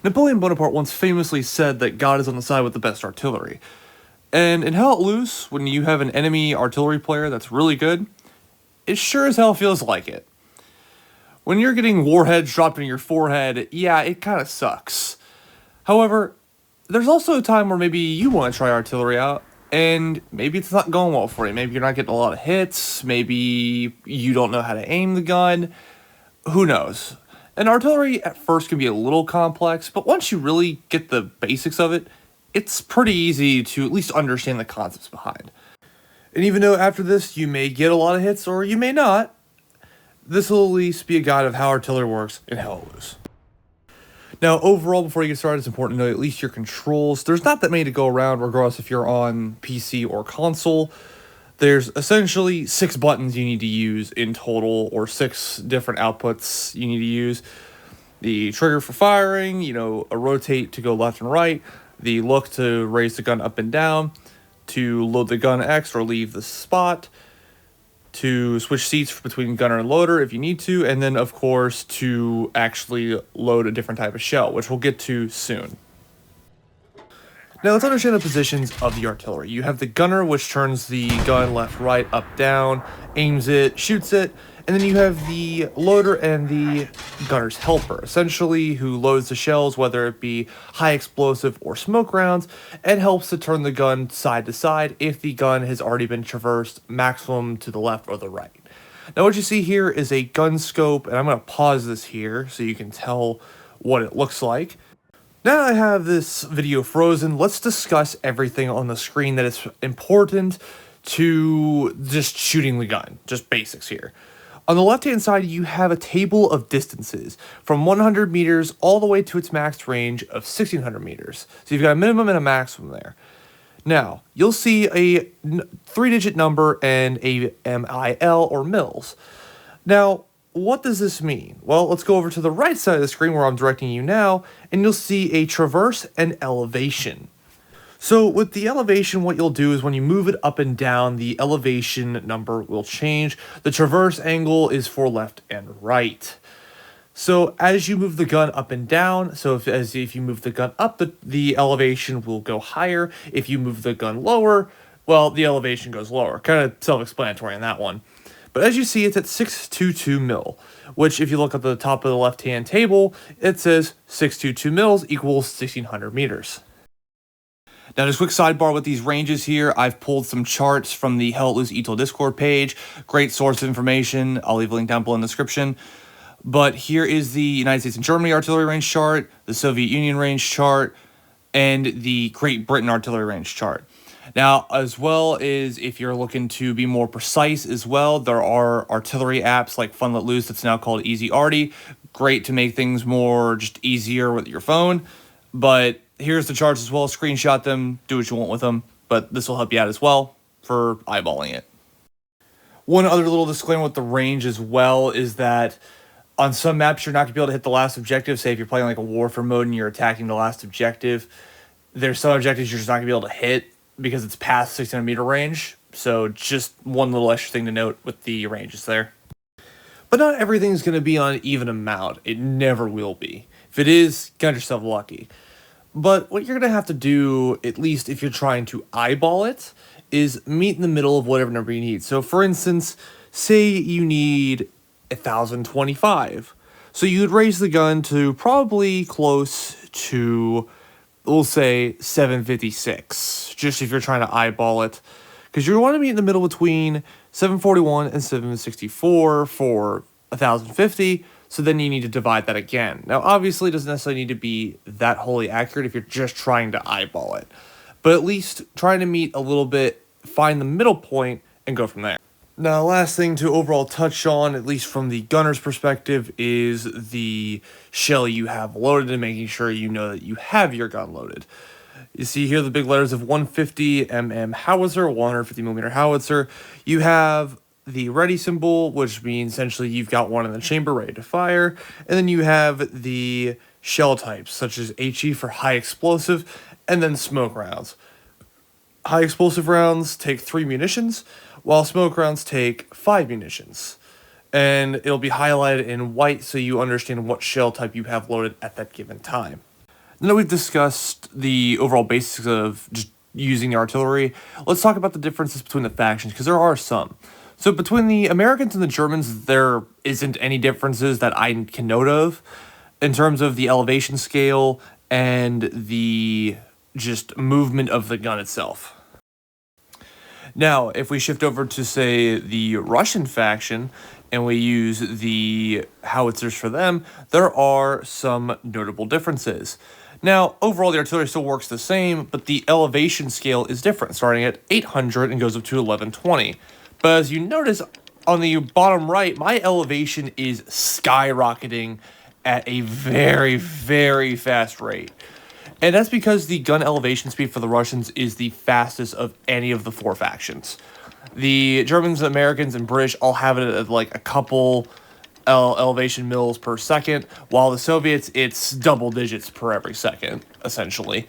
Napoleon Bonaparte once famously said that God is on the side with the best artillery. And in Hell Let Loose, when you have an enemy artillery player that's really good, it sure as hell feels like it. When you're getting warheads dropped in your forehead, yeah, it kind of sucks. However, there's also a time where maybe you want to try artillery out, and maybe it's not going well for you. Maybe you're not getting a lot of hits, maybe you don't know how to aim the gun, who knows. And artillery at first can be a little complex, but once you really get the basics of it, it's pretty easy to at least understand the concepts behind. And even though after this you may get a lot of hits or you may not, this will at least be a guide of how artillery works in Hell Let Loose. Now, overall, before you get started, it's important to know at least your controls. There's not that many to go around, regardless if you're on PC or console. There's essentially 6 buttons you need to use in total, or 6 different outputs you need to use. The trigger for firing, a rotate to go left and right, the look to raise the gun up and down, to load the gun X or leave the spot, to switch seats between gunner and loader if you need to, and then, of course, to actually load a different type of shell, which we'll get to soon. Now, let's understand the positions of the artillery. You have the gunner, which turns the gun left, right, up, down, aims it, shoots it, and then you have the loader and the gunner's helper, essentially, who loads the shells, whether it be high explosive or smoke rounds, and helps to turn the gun side to side if the gun has already been traversed maximum to the left or the right. Now, what you see here is a gun scope, and I'm going to pause this here so you can tell what it looks like. Now I have this video frozen, let's discuss everything on the screen that is important to just shooting the gun, just basics here. On the left-hand side, you have a table of distances from 100 meters all the way to its max range of 1600 meters. So you've got a minimum and a maximum there. Now, you'll see a 3-digit number and a MIL or mils. Now, what does this mean? Well, let's go over to the right side of the screen where I'm directing you now, and you'll see a traverse and elevation. So with the elevation, what you'll do is when you move it up and down, the elevation number will change. The traverse angle is for left and right. So as you move the gun up and down, so if you move the gun up, the elevation will go higher. If you move the gun lower, well, the elevation goes lower. Kind of self-explanatory on that one. But as you see, it's at 622 mil, which if you look at the top of the left-hand table, it says 622 mils equals 1600 meters. Now, just a quick sidebar with these ranges here. I've pulled some charts from the Hell Let Loose ETOL Discord page. Great source of information. I'll leave a link down below in the description. But here is the United States and Germany artillery range chart, the Soviet Union range chart, and the Great Britain artillery range chart. Now, as well as if you're looking to be more precise as well, there are artillery apps like Fun Let Loose that's now called Easy Arty. Great to make things more just easier with your phone. But here's the charts as well. Screenshot them, do what you want with them. But this will help you out as well for eyeballing it. One other little disclaimer with the range as well is that on some maps, you're not going to be able to hit the last objective. Say if you're playing like a warfare mode and you're attacking the last objective, there's some objectives you're just not going to be able to hit because it's past 600 meter range. So just one little extra thing to note with the ranges there. But not everything's going to be on an even amount. It never will be. If it is, count yourself lucky. But what you're going to have to do, at least if you're trying to eyeball it, is meet in the middle of whatever number you need. So for instance, say you need 1025. So you'd raise the gun to probably close to, we'll say 756, just if you're trying to eyeball it, because you want to be in the middle between 741 and 764 for 1050, so then you need to divide that again. Now, obviously, it doesn't necessarily need to be that wholly accurate if you're just trying to eyeball it, but at least trying to meet a little bit, find the middle point, and go from there. Now, last thing to overall touch on, at least from the gunner's perspective, is the shell you have loaded and making sure you know that you have your gun loaded. You see here the big letters of 150 mm howitzer, 150 millimeter howitzer. You have the ready symbol, which means essentially you've got one in the chamber ready to fire. And then you have the shell types, such as HE for high explosive, and then smoke rounds. High explosive rounds take 3 munitions, while smoke rounds take 5 munitions. And it'll be highlighted in white so you understand what shell type you have loaded at that given time. Now that we've discussed the overall basics of just using the artillery, let's talk about the differences between the factions, because there are some. So between the Americans and the Germans, there isn't any differences that I can note of in terms of the elevation scale and the just movement of the gun itself. Now, if we shift over to, say, the Russian faction, and we use the howitzers for them, there are some notable differences. Now, overall, the artillery still works the same, but the elevation scale is different, starting at 800 and goes up to 1120. But as you notice on the bottom right, my elevation is skyrocketing at a very, very fast rate. And that's because the gun elevation speed for the Russians is the fastest of any of the four factions. The Germans, Americans, and British all have it at like a couple elevation mils per second, while the Soviets, it's double digits per every second, essentially.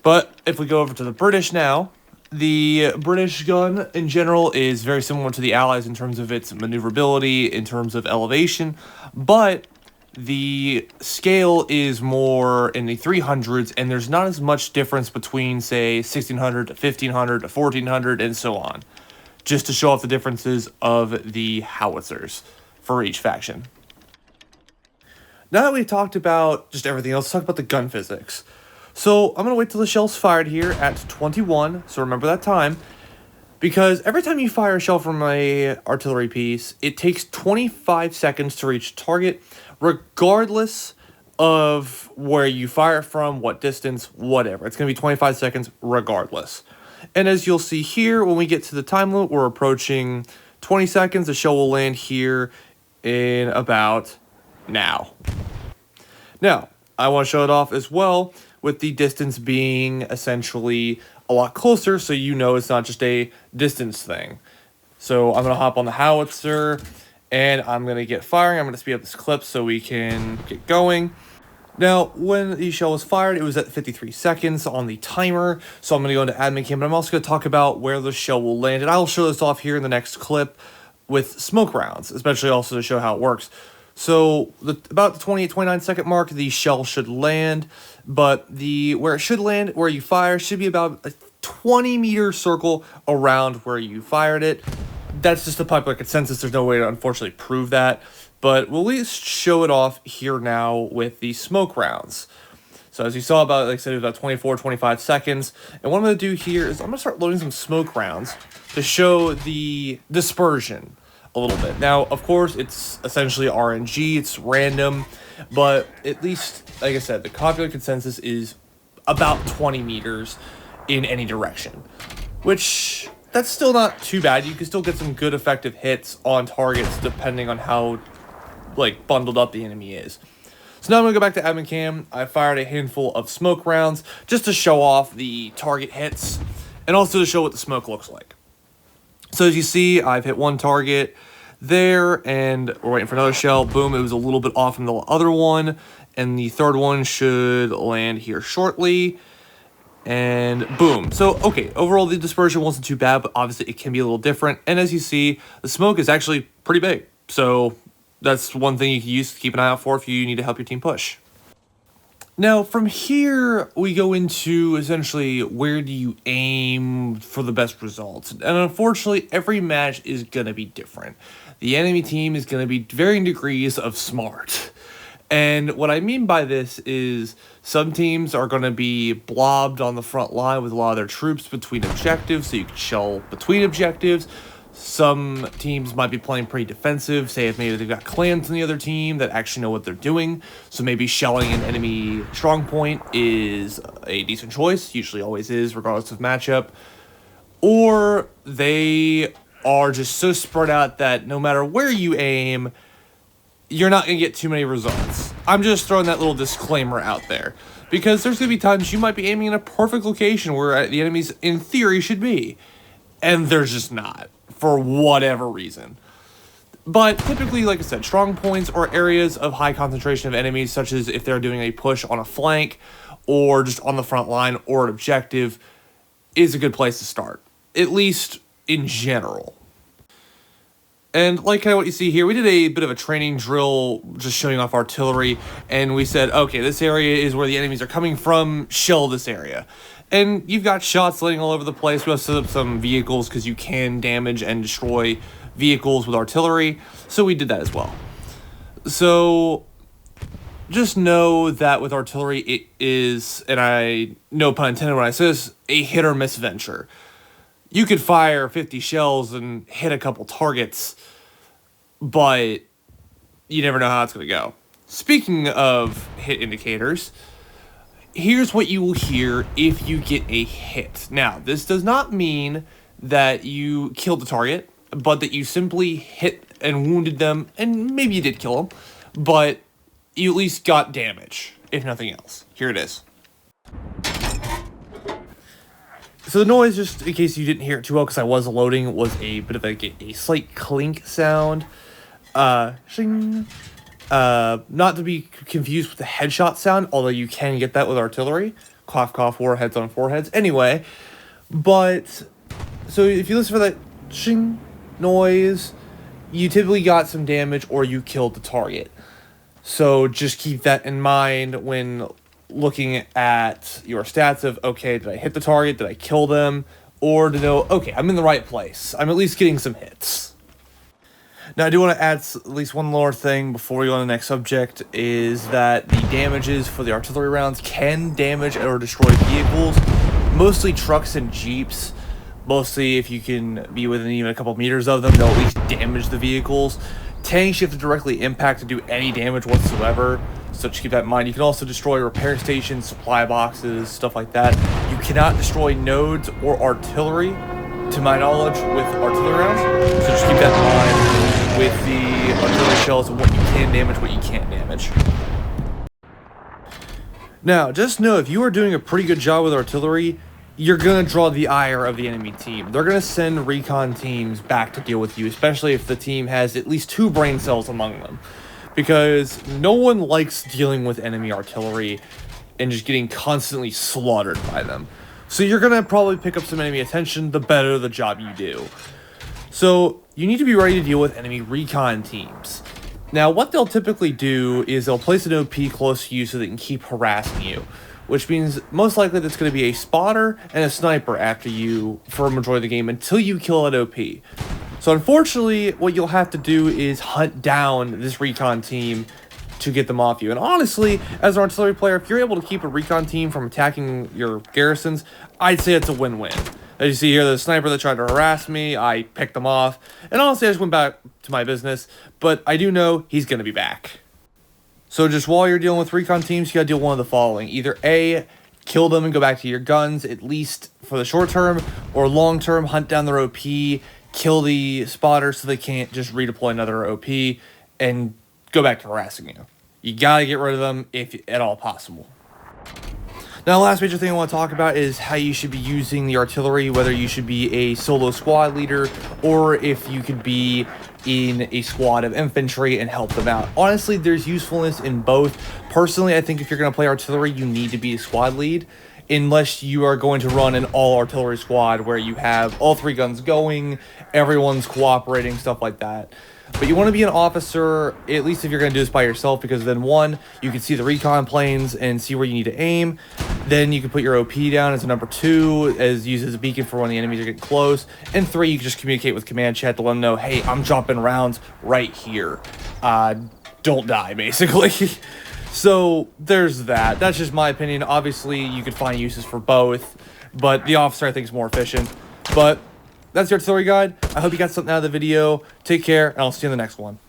But if we go over to the British now, the British gun in general is very similar to the Allies in terms of its maneuverability, in terms of elevation, but the scale is more in the 300s, and there's not as much difference between, say, 1600 to 1500 to 1400 and so on, just to show off the differences of the howitzers for each faction. Now that we've talked about just everything else, let's talk about the gun physics. So I'm going to wait till the shell's fired here at 21, so remember that time, because every time you fire a shell from a artillery piece, it takes 25 seconds to reach target, regardless of where you fire from, what distance, whatever. It's going to be 25 seconds regardless. And as you'll see here, when we get to the time limit, we're approaching 20 seconds. The shell will land here in about now. Now, I want to show it off as well with the distance being essentially a lot closer, so you know it's not just a distance thing. So I'm going to hop on the howitzer, and I'm going to get firing. I'm going to speed up this clip so we can get going. Now, when the shell was fired, it was at 53 seconds on the timer, so I'm going to go into admin cam, but I'm also going to talk about where the shell will land, and I'll show this off here in the next clip with smoke rounds, especially also to show how it works. So about the 28, 29 second mark, the shell should land, but where it should land, where you fire, should be about a 20-meter circle around where you fired it. That's just a popular consensus. There's no way to unfortunately prove that, but we'll at least show it off here now with the smoke rounds. So as you saw, about, like I said, it was about 24, 25 seconds. And what I'm going to do here is I'm going to start loading some smoke rounds to show the dispersion a little bit. Now, of course, it's essentially RNG, it's random, but at least, like I said, the popular consensus is about 20 meters in any direction, which that's still not too bad. You can still get some good effective hits on targets depending on how like bundled up the enemy is. So now I'm going to go back to admin cam. I fired a handful of smoke rounds just to show off the target hits and also to show what the smoke looks like. So as you see, I've hit one target there, and we're waiting for another shell. Boom, it was a little bit off from the other one, and the third one should land here shortly. And boom. So, okay, overall the dispersion wasn't too bad, but obviously it can be a little different. And as you see, the smoke is actually pretty big. So that's one thing you can use to keep an eye out for if you need to help your team push. Now, from here, we go into essentially where do you aim for the best results. And unfortunately, every match is going to be different. The enemy team is going to be varying degrees of smart. And what I mean by this is some teams are going to be blobbed on the front line with a lot of their troops between objectives, so you can shell between objectives. Some teams might be playing pretty defensive, say if maybe they've got clans on the other team that actually know what they're doing, so maybe shelling an enemy strong point is a decent choice, usually always is, regardless of matchup. Or they are just so spread out that no matter where you aim, you're not going to get too many results. I'm just throwing that little disclaimer out there, because there's going to be times you might be aiming in a perfect location where the enemies, in theory, should be, and they're just not, for whatever reason. But typically, like I said, strong points or areas of high concentration of enemies, such as if they're doing a push on a flank, or just on the front line, or an objective, is a good place to start, at least in general. And like kind of what you see here, we did a bit of a training drill just showing off artillery, and we said, okay, this area is where the enemies are coming from, shell this area. And you've got shots landing all over the place. We also set up some vehicles because you can damage and destroy vehicles with artillery, so we did that as well. So just know that with artillery, it is, and I no pun intended when I say this, a hit or miss venture. You could fire 50 shells and hit a couple targets, but you never know how it's going to go. Speaking of hit indicators, here's what you will hear if you get a hit. Now, this does not mean that you killed the target, but that you simply hit and wounded them, and maybe you did kill them, but you at least got damage, if nothing else. Here it is. So the noise, just in case you didn't hear it too well because I was loading, was a bit of a slight clink sound. Shing. Not to be confused with the headshot sound, although you can get that with artillery. Cough, cough, warheads on foreheads. Anyway, but, so if you listen for that shing noise, you typically got some damage or you killed the target. So just keep that in mind when looking at your stats of, okay, did I hit the target? Did I kill them? Or to know, okay, I'm in the right place. I'm at least getting some hits. Now, I do want to add at least one more thing before we go on to the next subject, is that the damages for the artillery rounds can damage or destroy vehicles, mostly trucks and jeeps. Mostly if you can be within even a couple meters of them, they'll at least damage the vehicles. Tanks you have to directly impact to do any damage whatsoever, so just keep that in mind. You can also destroy repair stations, supply boxes, stuff like that. You cannot destroy nodes or artillery, to my knowledge, with artillery rounds, so just keep that in mind with the artillery shells and what you can damage, what you can't damage. Now, just know if you are doing a pretty good job with artillery, you're going to draw the ire of the enemy team. They're going to send recon teams back to deal with you, especially if the team has at least 2 brain cells among them. Because no one likes dealing with enemy artillery and just getting constantly slaughtered by them. So you're going to probably pick up some enemy attention the better the job you do. So you need to be ready to deal with enemy recon teams. Now, what they'll typically do is they'll place an OP close to you so they can keep harassing you, which means most likely that's going to be a spotter and a sniper after you for a majority of the game until you kill that OP. So unfortunately, what you'll have to do is hunt down this recon team to get them off you. And honestly, as an artillery player, if you're able to keep a recon team from attacking your garrisons, I'd say it's a win-win. As you see here, the sniper that tried to harass me, I picked them off. And honestly, I just went back to my business. But I do know he's going to be back. So just while you're dealing with recon teams, you got to deal with one of the following. Either A, kill them and go back to your guns, at least for the short term, or long term, hunt down their OP, kill the spotter so they can't just redeploy another OP, and go back to harassing you. You got to get rid of them if at all possible. Now, the last major thing I want to talk about is how you should be using the artillery, whether you should be a solo squad leader or if you could be in a squad of infantry and help them out. Honestly, there's usefulness in both. Personally, I think if you're going to play artillery, you need to be a squad lead, unless you are going to run an all-artillery squad where you have all 3 guns going, everyone's cooperating, stuff like that. But you want to be an officer, at least if you're going to do this by yourself, because then 1, you can see the recon planes and see where you need to aim. Then you can put your OP down as a number 2, as used as a beacon for when the enemies are getting close. And 3, you can just communicate with command chat to let them know, hey, I'm dropping rounds right here. Don't die, basically. So there's that. That's just my opinion. Obviously, you could find uses for both, but the officer I think is more efficient. But that's your artillery guide. I hope you got something out of the video. Take care, and I'll see you in the next one.